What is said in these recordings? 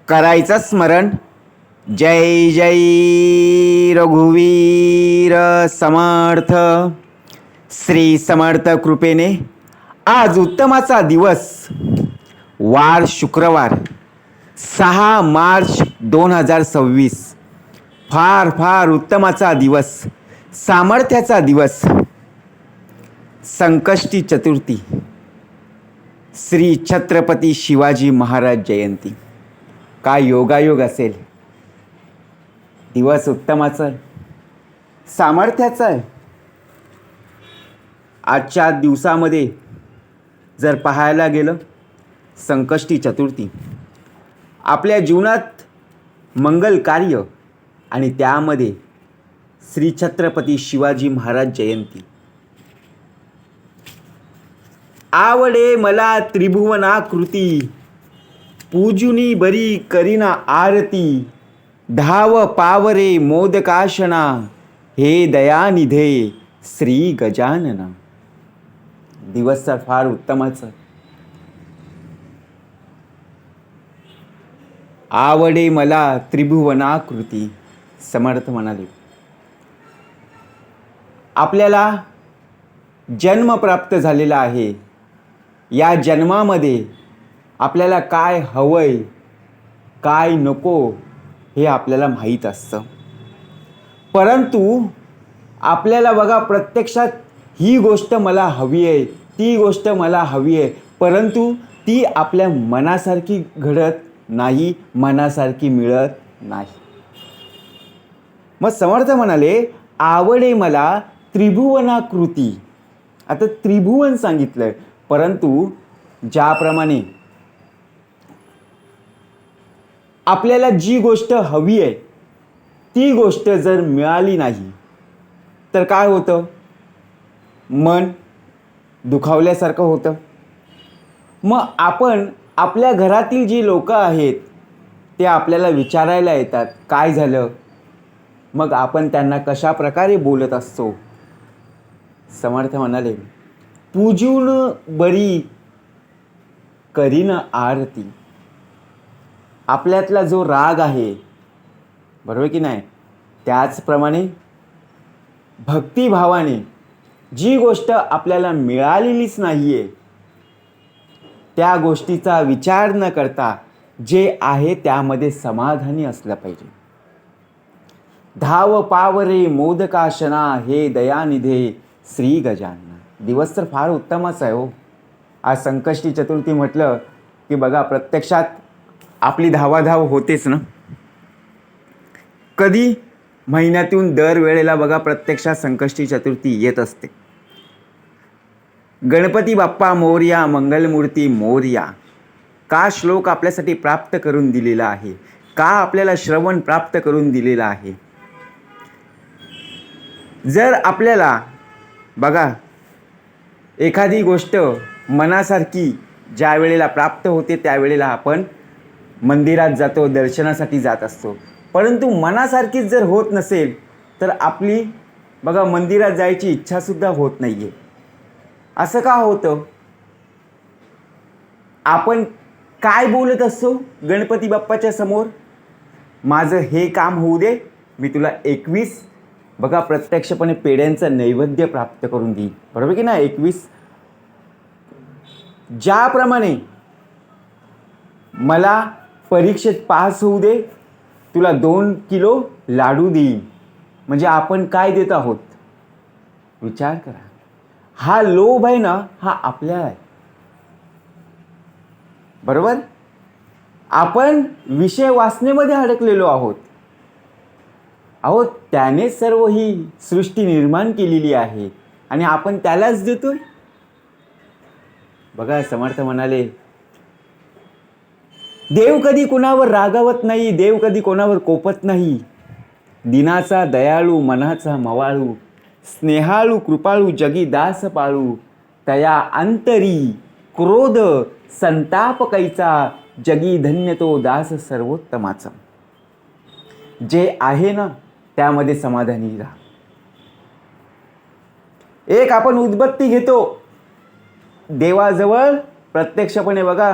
करायचं स्मरण. जय जय रघुवीर समर्थ. श्री समर्थ कृपेने आज उत्तमाचा दिवस, वार शुक्रवार, 6 मार्च 2026. फार फार उत्तमाचा दिवस, सामर्थ्याचा दिवस, संकष्टी चतुर्थी, श्री छत्रपती शिवाजी महाराज जयंती. काय योगायोग असेल. दिवस उत्तमाचा आहे, सामर्थ्याचा आहे. आजच्या दिवसामध्ये जर पाहायला गेलं, संकष्टी चतुर्थी आपल्या जीवनात मंगल कार्य आणि त्यामध्ये श्री छत्रपती शिवाजी महाराज जयंती. आवडे मला त्रिभुवनाकृती, पूजुनी बरी करीना आरती. धाव पावरे मोदकाशना, हे दयानिधे श्री गजानना. दिवस तर फार उत्तमाचा. आवडे मला त्रिभुवनाकृती. समर्थ म्हणाले, आपल्याला जन्म प्राप्त झालेला आहे. या जन्मामध्ये आपल्याला काय हवंय, काय नको हे आपल्याला माहीत असतं. परंतु आपल्याला बघा, प्रत्यक्षात ही गोष्ट मला हवी आहे, ती गोष्ट मला हवी आहे, परंतु ती आपल्या मनासारखी घडत नाही, मनासारखी मिळत नाही. मग समर्थ म्हणाले, आवडे मला त्रिभुवनाकृती. आता त्रिभुवन सांगितलंय, परंतु ज्याप्रमाणे आपल्याला जी गोष्ट हवी आहे ती गोष्ट जर मिळाली नाही तर काय होतं? मन दुखावल्यासारखं होतं. मग आपण आपल्या घरातील जी लोक आहेत ते आपल्याला विचारायला येतात, काय झालं? मग आपण त्यांना कशा प्रकारे बोलत असतो? समर्थ म्हणाले, पूजून बरी करीन आरती. आपल्यातला जो राग आहे, बरोबर की नाही, त्याचप्रमाणे भक्तिभावाने जी गोष्ट आपल्याला मिळालेलीच नाही आहे त्या गोष्टीचा विचार न करता जे आहे त्यामध्ये समाधानी असलं पाहिजे. धाव पावरे मोदकाशना, हे दयानिधे श्री गजानना. दिवस तर फार उत्तमच आहे हो. आज संकष्टी चतुर्थी म्हटलं की बघा, प्रत्यक्षात आपली धावाधाव होतेच ना. कधी महिन्यातून दरवेळेला बघा, प्रत्यक्षात संकष्टी चतुर्थी येत असते. गणपती बाप्पा मोरया, मंगलमूर्ती मोरया. का श्लोक आपल्यासाठी प्राप्त करून दिलेला आहे, का आपल्याला श्रवण प्राप्त करून दिलेला आहे. जर आपल्याला बघा एखादी गोष्ट मनासारखी ज्या वेळेला प्राप्त होते त्यावेळेला आपण मंदिरात जातो, दर्शनासाठी जात असतो. परंतु मनासारखीच जर होत नसेल तर आपली बघा मंदिरात जायची इच्छासुद्धा होत नाही आहे. असं का होतं? आपण काय बोलत असतो गणपती बाप्पाच्या समोर? माझं हे काम होऊ दे, मी तुला 21 बघा प्रत्यक्षपणे पेढ्यांचं नैवेद्य प्राप्त करून देईन, बरोबर की नाही. 21 ज्याप्रमाणे मला परीक्षेत पास होऊ दे, तुला 2 किलो लाडू देईन. म्हणजे आपण काय देत आहोत? विचार करा. हा लोभ आहे ना, हा आपल्याला आहे, बरोबर. आपण विषय वासनेमध्ये अडकलेलो आहोत. अहो, त्याने सर्व ही सृष्टी निर्माण केलेली आहे आणि आपण त्यालाच देतोय. बघा, समर्थ म्हणाले, देव कधी कोणावर रागावत नाही, देव कधी कोणावर कोपत नाही. दिनाचा दयाळू, मनाचा मवाळू, स्नेहाळू कृपाळू, जगी दास पाळू. तया अंतरी क्रोध संताप कैचा, जगी धन्य तो दास सर्वोत्तमाचा. जे आहे ना त्यामध्ये समाधानी राहा. एक आपण उदबत्ती घेतो देवाजवळ, प्रत्यक्षपणे बघा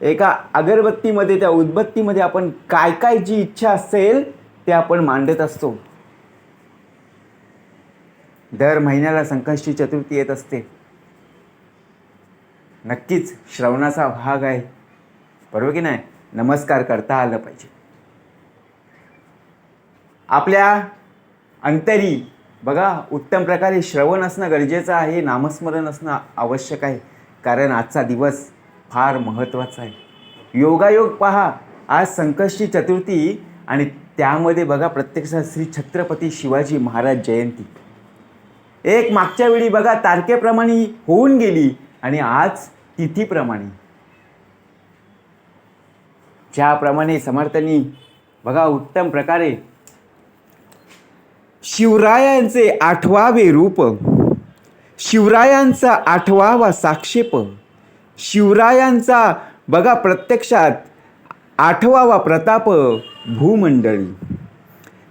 एका अगरबत्तीमध्ये, त्या उदबत्तीमध्ये आपण काय काय जी इच्छा असेल ते आपण मांडत असतो. दर महिन्याला संकष्टी चतुर्थी येत असते. नक्कीच श्रवणाचा भाग आहे, बरोबर की नाही? नमस्कार करता आलं पाहिजे. आपल्या अंतरी बघा उत्तम प्रकारे श्रवण असणं गरजेचं आहे, नामस्मरण असणं आवश्यक आहे. कारण आजचा दिवस फार महत्त्वाचा आहे. योगायोग पहा, आज संकष्टी चतुर्थी आणि त्यामध्ये बघा प्रत्यक्षात श्री छत्रपती शिवाजी महाराज जयंती. एक मागच्या वेळी बघा तारखेप्रमाणे होऊन गेली आणि आज तिथीप्रमाणे. ज्याप्रमाणे समर्थांनी बघा उत्तम प्रकारे शिवरायांचे 8वावे रूप, शिवरायांचा 8वावा साक्षेप, शिवरायांचा बघा प्रत्यक्षात 8वावा प्रताप भूमंडळी,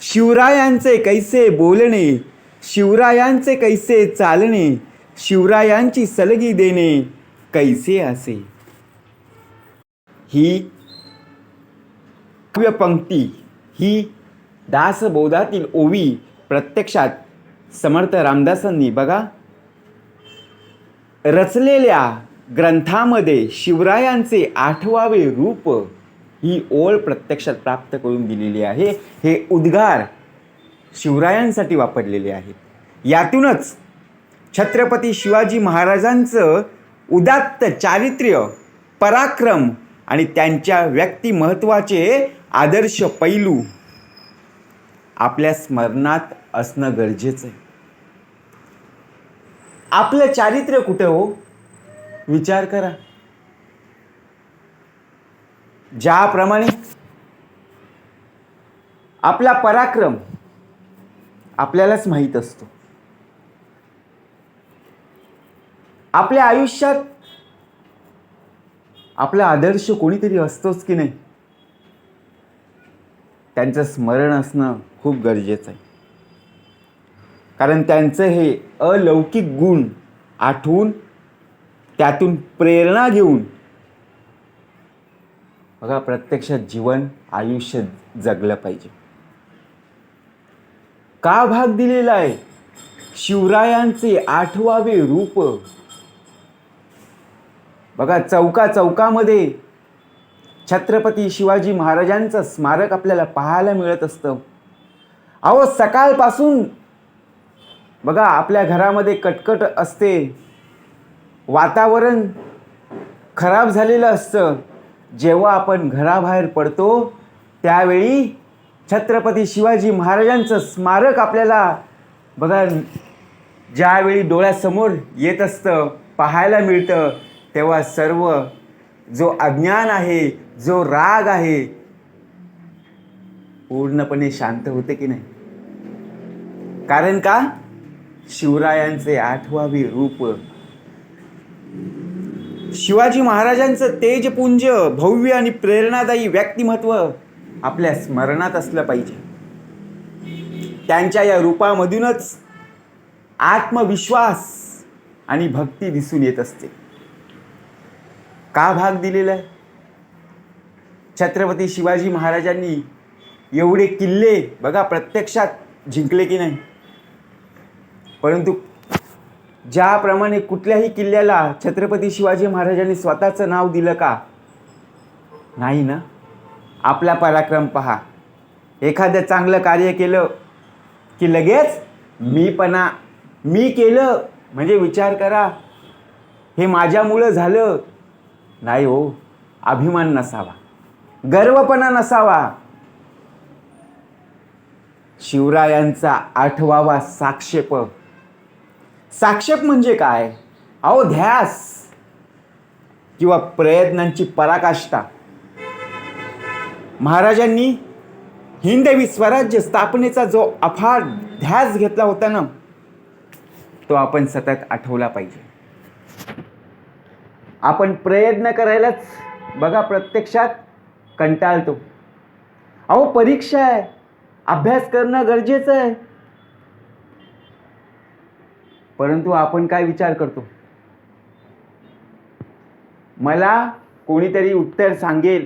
शिवरायांचे कैसे बोलणे, शिवरायांचे कैसे चालणे, शिवरायांची सलगी देणे कैसे असे. ही काव्यपंक्ती, ही दासबोधातील ओवी प्रत्यक्षात समर्थ रामदासांनी बघा रचलेल्या ग्रंथामध्ये शिवरायांचे 8वावे रूप ही ओळ प्रत्यक्षात प्राप्त करून दिलेली आहे. हे उद्गार शिवरायांसाठी वापरलेले आहेत. यातूनच छत्रपती शिवाजी महाराजांचं उदात्त चारित्र्य, पराक्रम आणि त्यांच्या व्यक्तिमत्वाचे आदर्श पैलू आपल्या स्मरणात असणं गरजेचं आहे. आपलं चारित्र्य कुठे हो, विचार करा. ज्याप्रमाणे आपला पराक्रम आपल्यालाच माहीत असतो. आपल्या आयुष्यात आपला आदर्श कोणीतरी असतोच की नाही, त्यांचं स्मरण असणं खूप गरजेचं आहे. कारण त्यांचं हे अलौकिक गुण आठवून त्यातून प्रेरणा घेऊन बघा प्रत्यक्षात जीवन आयुष्य जगलं पाहिजे. का भाग दिलेला आहे शिवरायांचे 8वावे रूप. बघा चौकामध्ये छत्रपती शिवाजी महाराजांचं स्मारक आपल्याला पाहायला मिळत असतं. अहो सकाळपासून बघा आपल्या घरामध्ये कटकट असते, वातावरण खराब झालेलं असतं. जेव्हा आपण घराबाहेर पडतो त्यावेळी छत्रपती शिवाजी महाराजांचं स्मारक आपल्याला बघा ज्यावेळी डोळ्यासमोर येत असतं, पाहायला मिळतं, तेव्हा सर्व जो अज्ञान आहे, जो राग आहे, पूर्णपणे शांत होते की नाही. कारण का शिवरायांचे 8वावे रूप, शिवाजी महाराजांचं तेजपुंज, भव्य आणि प्रेरणादायी व्यक्तिमत्व आपल्या स्मरणात असलं पाहिजे. त्यांच्या या रूपामधूनच आत्मविश्वास आणि भक्ती दिसून येत असते. का भाग दिलेला आहे छत्रपती शिवाजी महाराजांनी एवढे किल्ले बघा प्रत्यक्षात जिंकले की नाही. परंतु ज्याप्रमाणे कुठल्याही किल्ल्याला छत्रपती शिवाजी महाराजांनी स्वतःचं नाव दिलं का, नाही ना. आपला पराक्रम पहा, एखादं चांगलं कार्य केलं की लगेच मी केलं म्हणजे विचार करा हे माझ्यामुळं झालं, नाही हो. अभिमान नसावा, गर्वपणा नसावा. शिवरायांचा 8वावा साक्षेप. साक्षेप म्हणजे काय, अहो ध्यास किंवा प्रयत्नांची पराकाष्ठा. महाराजांनी हिंदवी स्वराज्य स्थापनेचा जो अफाट ध्यास घेतला होता ना, तो आपण सतत आठवला पाहिजे. आपण प्रयत्न करायलाच बघा प्रत्यक्षात कंटाळतो. अहो परीक्षा आहे, अभ्यास करणं गरजेचं आहे, परंतु आपण काय विचार करतो, मला कोणीतरी उत्तर सांगेल,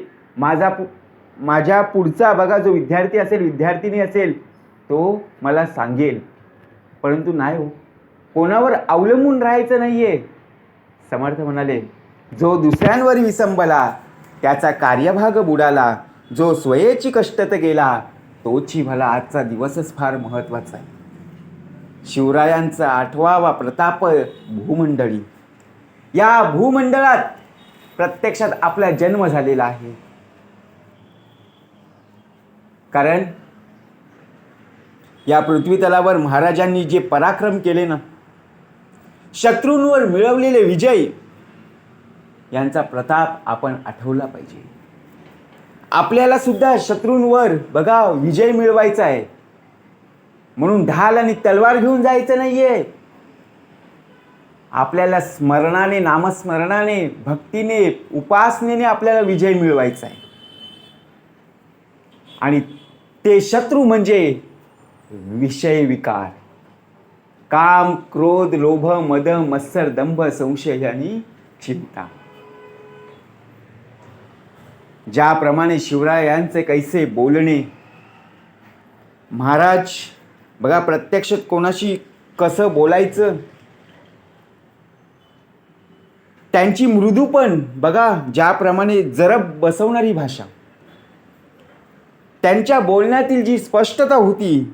माझ्या पुढचा बघा जो विद्यार्थी असेल, विद्यार्थिनी असेल, तो मला सांगेल. परंतु नाही हो, कोणावर अवलंबून राहायचं नाहीये. समर्थ म्हणाले, जो दुसऱ्यांवर विसंबला त्याचा कार्यभाग बुडाला, जो स्वयेची कष्टत गेला तोची भला. आजचा दिवसच फार महत्त्वाचा आहे. शिवरायांचा 8वा प्रताप भूमंडळी. या भूमंडळात प्रत्यक्षात आपला जन्म झालेला आहे. कारण या पृथ्वी तलावर महाराजांनी जे पराक्रम केले ना, शत्रूंवर मिळवलेले विजय, यांचा प्रताप आपण आठवला पाहिजे. आपल्याला सुद्धा शत्रूंवर बघा विजय मिळवायचा आहे. म्हणून ढाल आणि तलवार घेऊन जायचं नाहीये. आपल्याला स्मरणाने, नामस्मरणाने, भक्तीने, उपासनेने आपल्याला विजय मिळवायचा आहे. आणि ते शत्रू म्हणजे विषय विकार, काम, क्रोध, लोभ, मद, मत्सर, दंभ, संशय आणि चिंता. ज्याप्रमाणे शिवरायांचे कैसे बोलणे, महाराज बघा प्रत्यक्ष कोणाशी कसं बोलायचं, त्यांची मृदू पण बघा, ज्याप्रमाणे जरब बसवणारी भाषा, त्यांच्या बोलण्यातील जी स्पष्टता होती,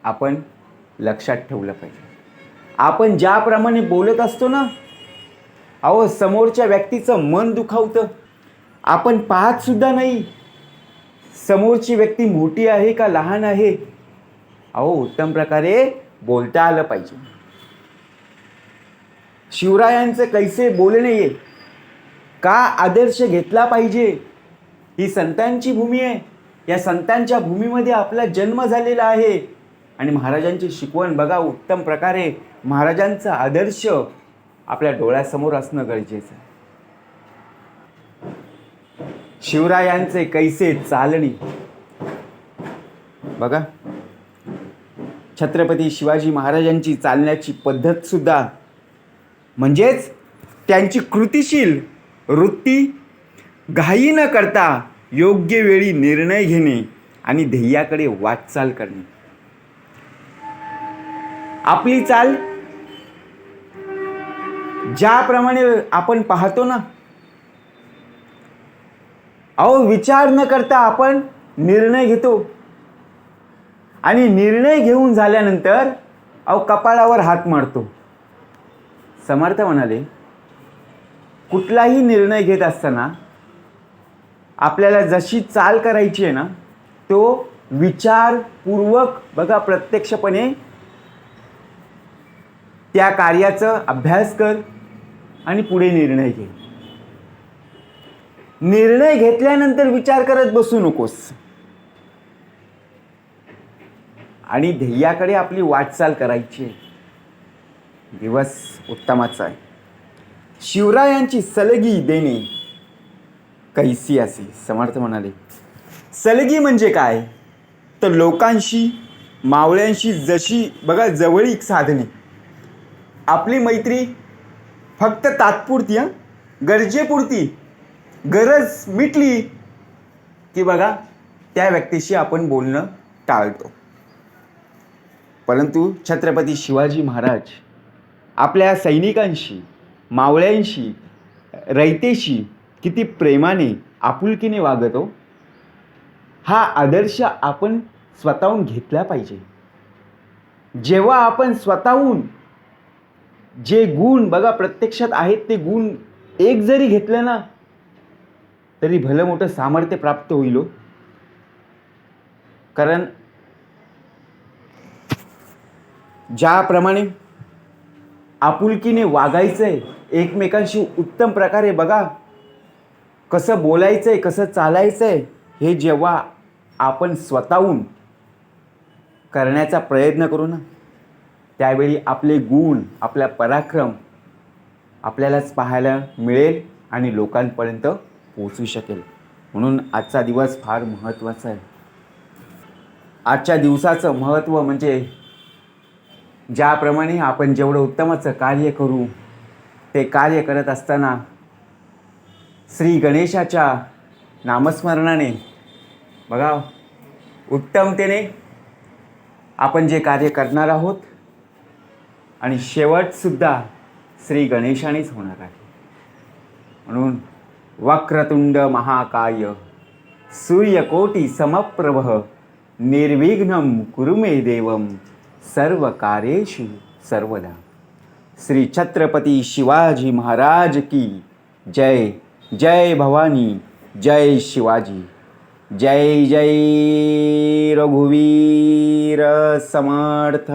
आपण लक्षात ठेवलं पाहिजे. आपण ज्याप्रमाणे बोलत असतो ना, अहो समोरच्या व्यक्तीचं मन दुखावतं. आपण पाहत सुद्धा नाही समोरची व्यक्ती मोठी आहे का लहान आहे. अहो उत्तम प्रकारे बोलता आलं पाहिजे. शिवरायांचं कैसे बोलणे, का आदर्श घेतला पाहिजे. ही संतांची भूमी आहे. या संतांच्या भूमीमध्ये आपला जन्म झालेला आहे. आणि महाराजांची शिकवण बघा, उत्तम प्रकारे महाराजांचा आदर्श आपल्या डोळ्यासमोर असणं गरजेचं आहे. शिवरायांचे कैसे चालणे बघा, छत्रपती शिवाजी महाराजांची चालण्याची पद्धत सुद्धा, म्हणजेच त्यांची कृतिशील वृत्ती, घाई न करता योग्य वेळी निर्णय घेणे आणि ध्येयाकडे वाटचाल करणे. आपली चाल ज्याप्रमाणे आपण पाहतो ना, अहो विचार न करता आपण निर्णय घेतो. आणि निर्णय घेऊन झाल्यानंतर अहो कपाळावर हात मारतो. समर्थ म्हणाले, कुठलाही निर्णय घेत असताना आपल्याला जशी चाल करायची आहे ना, तो विचारपूर्वक बघा प्रत्यक्षपणे त्या कार्याचा अभ्यास कर आणि पुढे निर्णय घे. निर्णय घेतल्यानंतर विचार करत बसू नकोस. आणि ध्येयाकडे आपली वाटचाल करायची. दिवस उत्तमाचा आहे. शिवरायांची सलगी देणे कैसी असे. समर्थ म्हणाले, सलगी म्हणजे काय तर लोकांशी, मावळ्यांशी जशी बघा जवळीक साधणे. आपली मैत्री फक्त तात्पुरती, गरजेपुरती. गरज मिटली की बघा त्या व्यक्तीशी आपण बोलणं टाळतो. परंतु छत्रपती शिवाजी महाराज आपल्या सैनिकांशी, मावळ्यांशी, रयतेशी किती प्रेमाने, आपुलकीने वागतो. हा आदर्श आपण स्वतःहून घेतला पाहिजे. जेव्हा आपण स्वतःहून जे गुण बघा प्रत्यक्षात आहेत ते गुण एक जरी घेतलं ना, तरी भलं मोठं सामर्थ्य प्राप्त होईल. कारण ज्याप्रमाणे आपुलकीने वागायचंय, एकमेकांशी उत्तम प्रकारे बघा कसं बोलायचंय, कसं चालायचंय, हे जेव्हा आपण स्वतःहून करण्याचा प्रयत्न करू ना, त्यावेळी आपले गुण, आपला पराक्रम आपल्यालाच पाहायला मिळेल आणि लोकांपर्यंत पोहोचू शकेल. म्हणून आजचा दिवस फार महत्त्वाचा आहे. आजच्या दिवसाचं महत्त्व म्हणजे ज्याप्रमाणे आपण जेवढं उत्तमाचं कार्य करू ते कार्य करत असताना श्री गणेशाच्या नामस्मरणाने बघा उत्तमतेने आपण जे कार्य करणार आहोत आणि शेवटसुद्धा श्री गणेशानेच होणार आहे. म्हणून वक्रतुंड महाकाय सूर्यकोटी समप्रभ निर्विघ्नं कुरु मे देवं सर्व कार्येषु सर्वदा. श्री छत्रपती शिवाजी महाराज की जय. जय भवानी, जय शिवाजी, जय जय रघुवीर समर्थ.